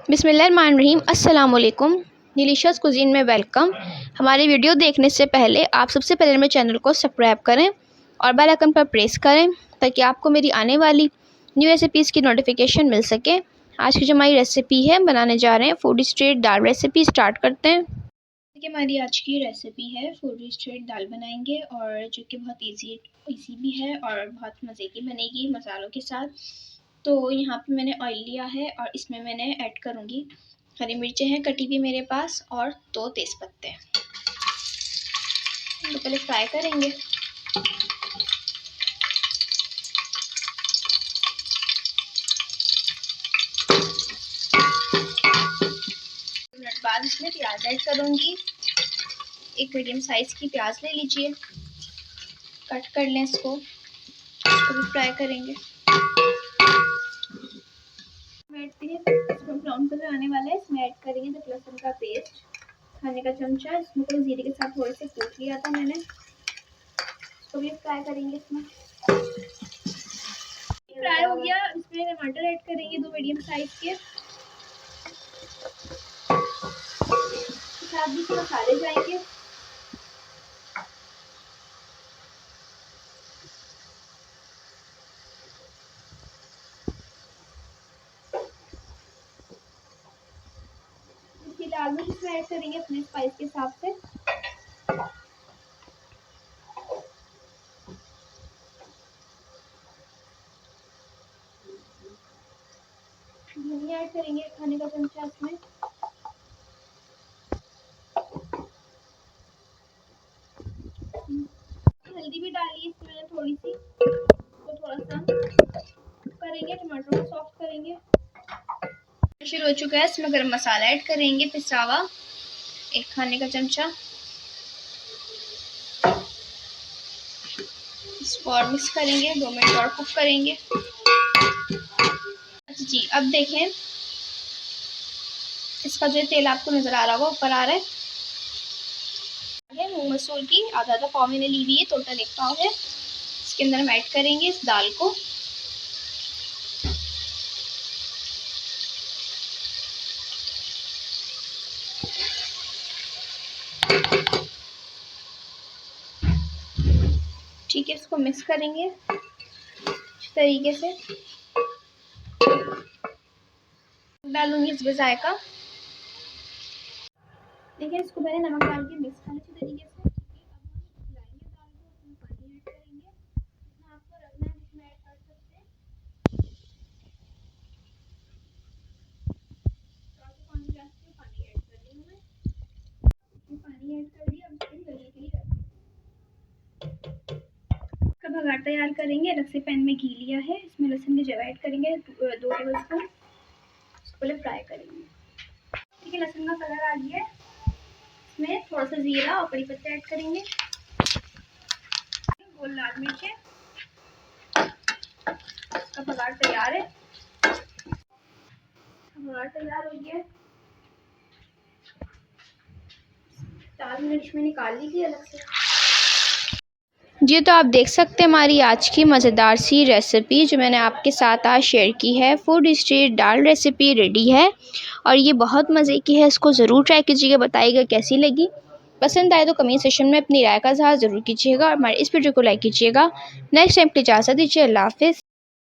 बिस्मिल्लाहिर्रहमानिर्रहीम। अस्सलाम वालेकुम। डिलीशियस कुजीन में वेलकम। हमारी वीडियो देखने से पहले आप सबसे पहले मेरे चैनल को सब्सक्राइब करें और बेल आइकन पर प्रेस करें ताकि आपको मेरी आने वाली न्यू रेसिपीज़ की नोटिफिकेशन मिल सके। आज की जो हमारी रेसिपी है, बनाने जा रहे हैं फूडी स्ट्रीट दाल रेसिपी। स्टार्ट करते हैं। देखिए, हमारी आज की रेसिपी है फूडी स्ट्रीट दाल बनाएंगे, और जो कि बहुत इजी भी है और बहुत मज़े की बनेगी मसालों के साथ। तो यहाँ पे मैंने ऑयल लिया है और इसमें मैंने ऐड करूँगी हरी मिर्चें हैं कटी हुई मेरे पास, और 2 तेज़पत्ते। तो पहले फ्राई करेंगे। मिनट बाद इसमें प्याज ऐड करूँगी। एक मीडियम साइज़ की प्याज ले लीजिए, कट कर लें इसको भी फ्राई करेंगे। इसमें ब्राउन कलर आने वाला है, इसमें ऐड करेंगे तो लहसुन का पेस्ट खाने का चमचा। इसमें तो जीरे के साथ थोड़े से कूट लिया था मैंने, इसको भी फ्राई करेंगे। इसमें फ्राई हो गया। इसमें टमाटर ऐड करेंगे 2 मीडियम साइज के, साथ भी मसाले जाएंगे। लाल मिर्च इसमें ऐड करेंगे अपने स्पाइस के हिसाब से। धनिया ऐड करेंगे खाने का चमचा इसमें। हल्दी भी डाली इसमें थोड़ी सी, तो थोड़ा सा करेंगे। टमाटर को सॉफ्ट करेंगे। शुरू हो चुका है। इसमें गरम मसाला ऐड करेंगे पिसा हुआ 1 खाने का चमचा। इसको और मिक्स करेंगे, 2 मिनट और कुक करेंगे। अच्छा जी, अब देखें इसका जो तेल आपको नज़र आ रहा होगा, ऊपर आ रहा है। मूंग मसूर की आधा पाव मैंने ली हुई है, टोटल 1 पाव है। इसके अंदर हम ऐड करेंगे इस दाल को। ठीक है, इसको मिक्स करेंगे इस तरीके से। डालूंगी इसमें जायका। देखिए, इसको मैंने नमक डाल के मिक्स करना अच्छी तरीके से। पानी ऐड कर दिया। अब इसको गलने के लिए इसका भगार तैयार करेंगे। अलग से पैन में घी लिया है, इसमें लहसुन की जगह ऐड करेंगे 2 टेबल स्पून। इसको पहले फ्राई करेंगे। ठीक है, लहसुन का कलर आ गया है। इसमें थोड़ा सा जीरा और कड़ी पत्ता ऐड करेंगे, गोल लाल मिर्चें। इसका भगार तैयार है। भगार तैयार हो गया। दाल मिर्च में निकाल लीजिए अलग से। जी, तो आप देख सकते हैं हमारी आज की मज़ेदार सी रेसिपी जो मैंने आपके साथ आज शेयर की है। फूड स्ट्रीट दाल रेसिपी रेडी है और ये बहुत मज़े की है। इसको ज़रूर ट्राई कीजिएगा, बताइएगा कैसी लगी। पसंद आए तो कमेंट सेक्शन में अपनी राय का इज़हार ज़रूर कीजिएगा और हमारे इस वीडियो को लाइक कीजिएगा। नेक्स्ट टाइम की इजाज़त दीजिए। अल्लाह हाफ़िज़।